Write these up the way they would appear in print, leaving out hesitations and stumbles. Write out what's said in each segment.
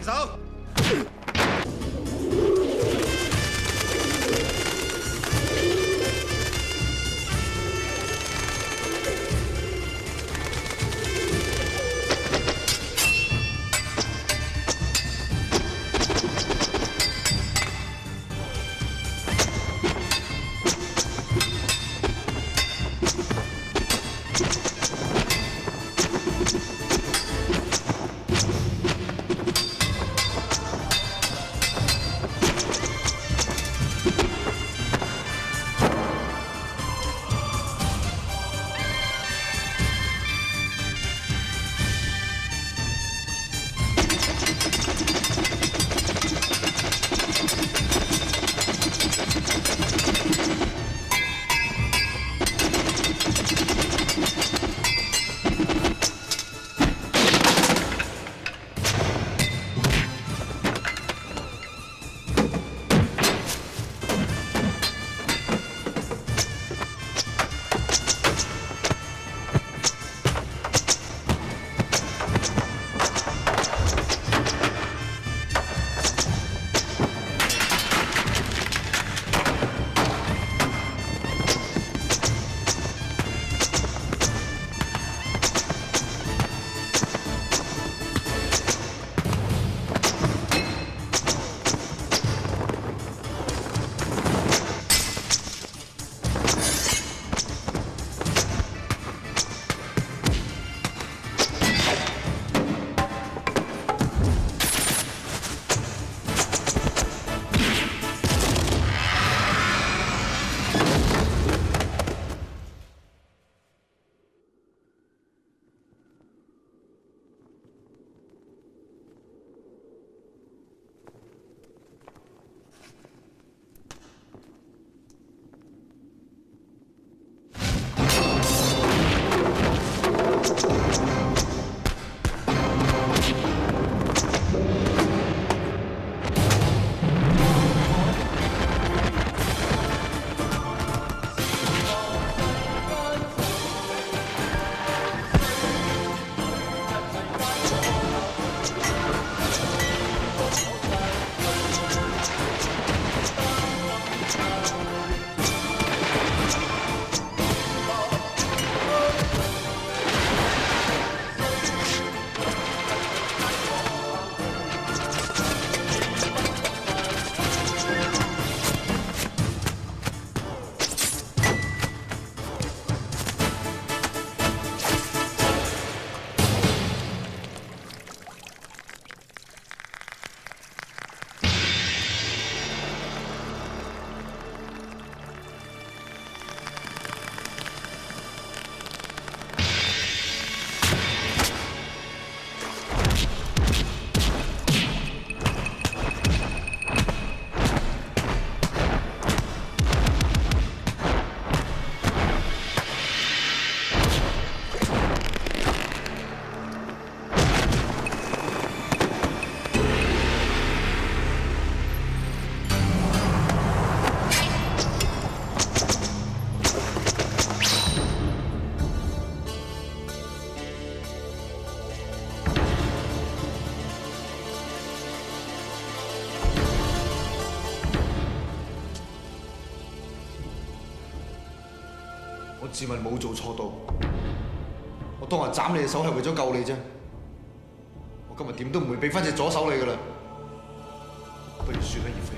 停手！我自問冇做錯到，我當日斬你隻手係為咗救你啫。我今日點都唔會俾翻隻左手你噶啦，不如算啦，葉飛。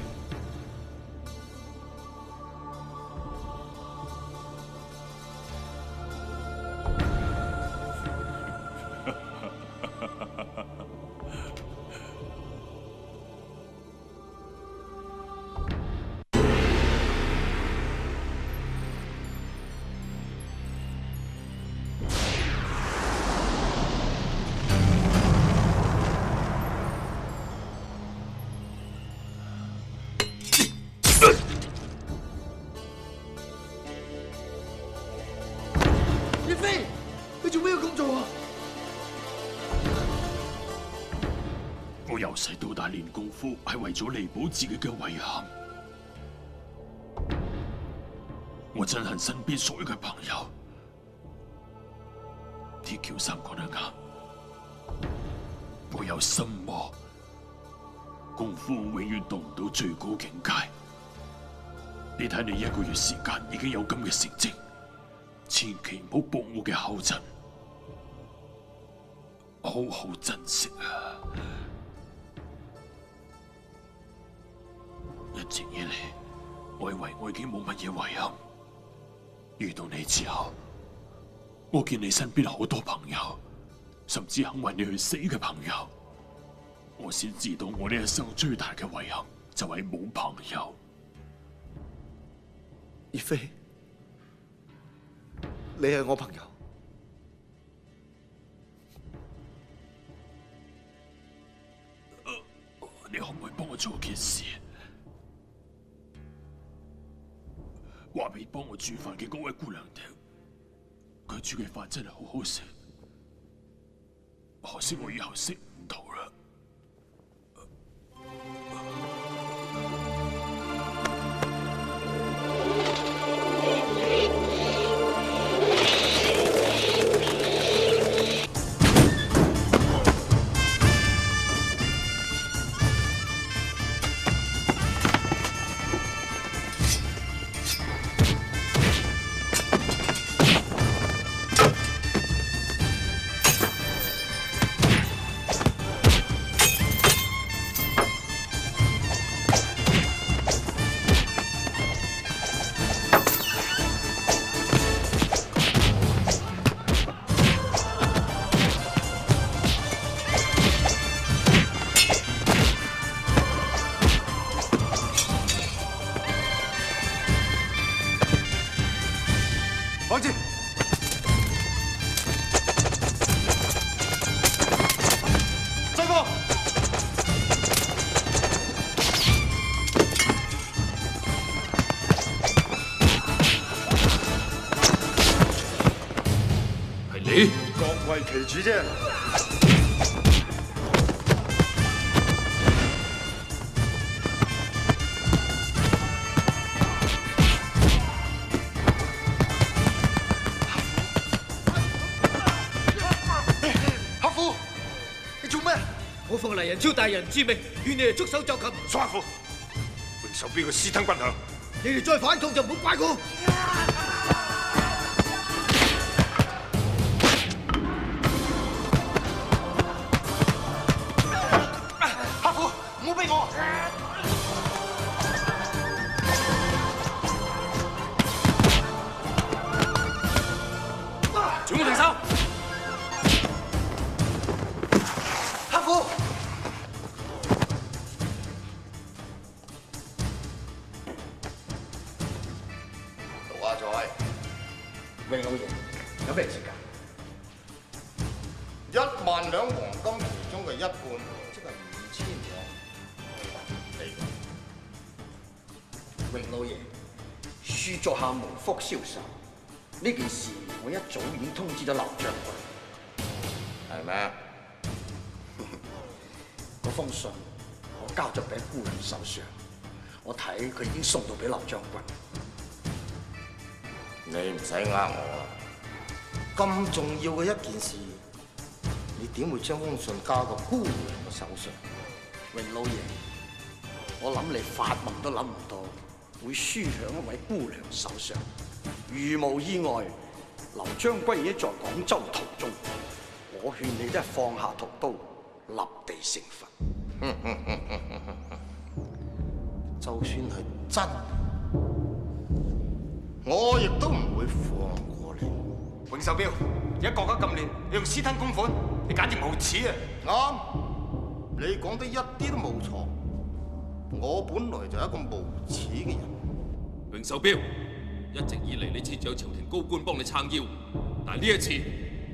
葉飛，你做咩要咁做啊？我由細到大練功夫係為咗彌補自己嘅遺憾。我憎恨身邊所有嘅朋友。鐵橋生講得啱，我有心魔，功夫永遠到唔到最高境界。你睇你1個月時間已經有咁嘅成績，千祈唔好駁我嘅口陣，好好珍惜啊！一直以嚟，我以為我已經冇乜嘢遺憾。遇到你之後，我見你身邊好多朋友，甚至肯為你去死嘅朋友，我先知道我呢一生最大嘅遺憾就係冇朋友。葉飛，你係我朋友。你可唔可以幫我做件事？話俾幫我煮飯嘅嗰位姑娘聽，佢煮嘅飯真係好好食，可惜我以後食唔到啦。放箭！再放！係你？各為其主啫。我奉黎人超大人之命，勸你哋束手就擒。傻虎，永守邊個私吞軍餉？你哋再反抗就唔好怪我。黑虎，唔好逼我！全部停手！黑虎！杜阿在，榮老爺，有咩事㗎1萬兩黃金其中嘅一半，即係5000兩。榮老爺，恕在下無福消受。呢件事我一早已經通知咗劉將軍。係咩？嗰封信我交咗俾姑娘手上，我睇佢已經送到俾劉將軍。你唔使呃我啊！咁重要嘅一件事，你點會將封信交到姑娘嘅手上？榮老爺，我諗你發夢都諗唔到，會輸響一位姑娘手上。如無意外，劉將軍已經在廣州途中，我勸你都係放下屠刀，立地成佛。就算係真，我亦都唔會放過你。永壽標，而家國家咁亂，你用私吞公款，你簡直無恥啊！啱，你講得一啲都冇錯。我本來就係一個無恥嘅人。永壽標，一直以嚟你知仲有朝廷高官幫你撐腰，但係呢一次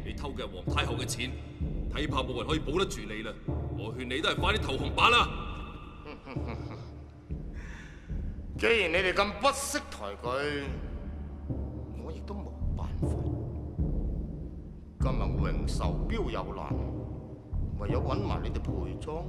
你偷嘅係皇太后嘅錢，睇怕冇人可以保得住你啦。我勸你都係快啲投降吧啦！既然你哋咁不識抬舉，我亦都冇辦法。今日永壽標有難，唯有揾埋你哋陪裝。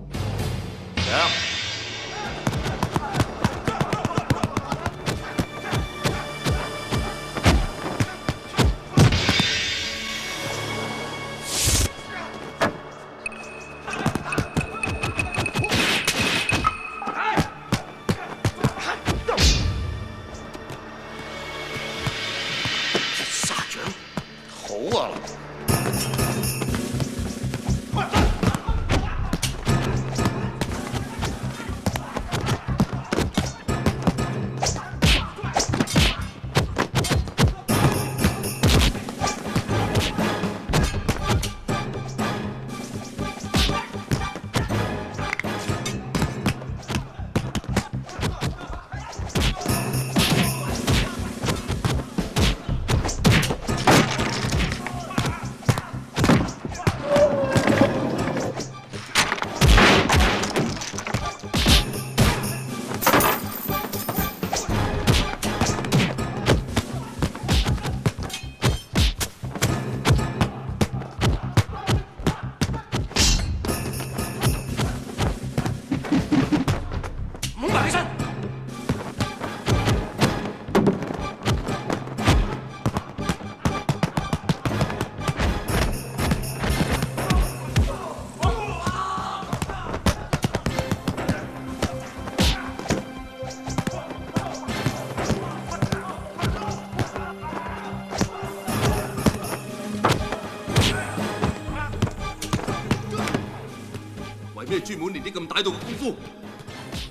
為咩專門練啲咁大道嘅功夫？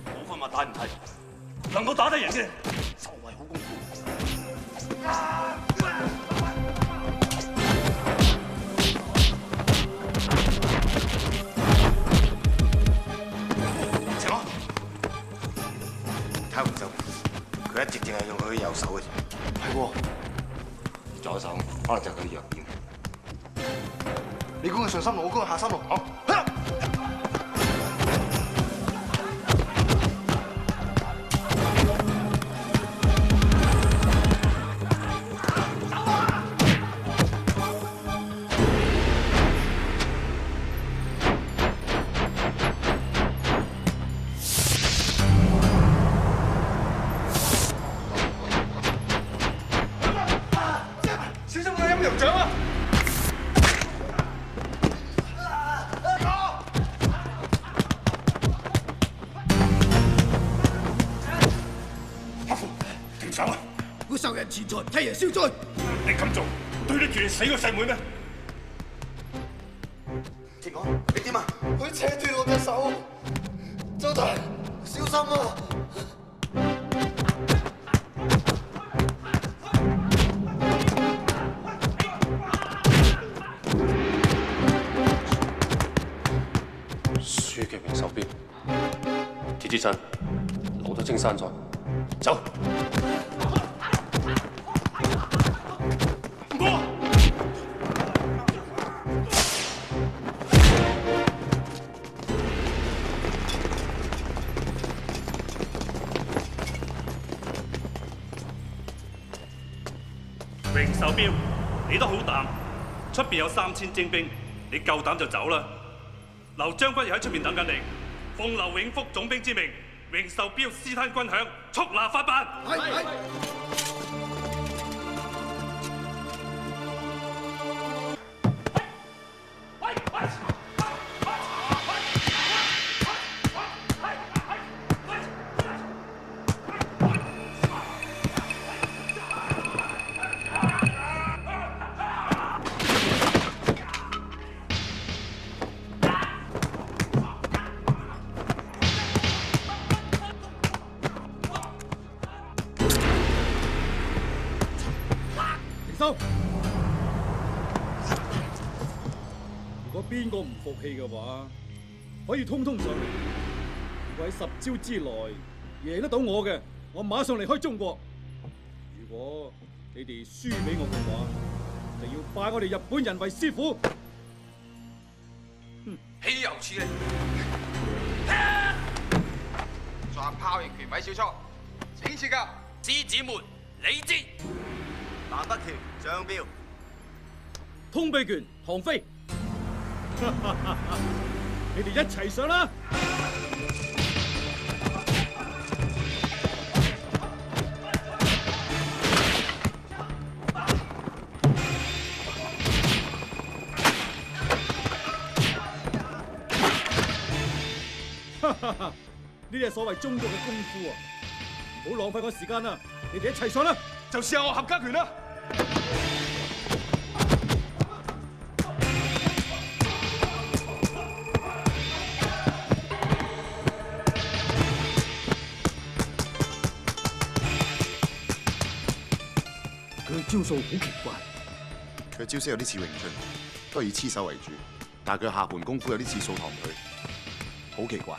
冇分話大唔係，能夠打得人嘅就係好功夫。請我睇唔就，佢一直淨係用佢右手嘅啫。係喎，左手可能就係佢弱點。你攻佢上心路，我攻佢下心路，好。小心個陰陽掌啊！黑虎，停手啊！我受人錢財，替人消災。你咁做，對得住你死個細妹咩？田哥，你點啊？佢扯斷我隻手，周大，小心啊！輸嘅榮手錶，鐵之陣留到青山在，走。唔過，榮手錶，你都好膽，出邊有3000精兵，你夠膽就走啦！劉將軍又喺出邊等緊你，奉劉永福總兵之命，榮壽標斯灘軍餉，速拿法辦。係。收！如果邊個唔服氣嘅話，可以通通上嚟。如果喺10招之內贏得到我嘅，我馬上離開中國。如果你哋輸俾我嘅話，就要拜我哋日本人為師傅。豈有此理！作炮刑權韋小初，請賜教。獅子門，李治。南北拳張彪，通臂拳唐飛，你哋一齊上啦！呢啲係所謂中國嘅功夫啊！唔好浪費我時間啦，你哋一齊上啦！就試下我合家拳啦！佢嘅招數好奇怪，佢嘅招式有啲似詠春，都係以黐手為主，但係佢下盤功夫有啲似掃堂腿，好奇怪。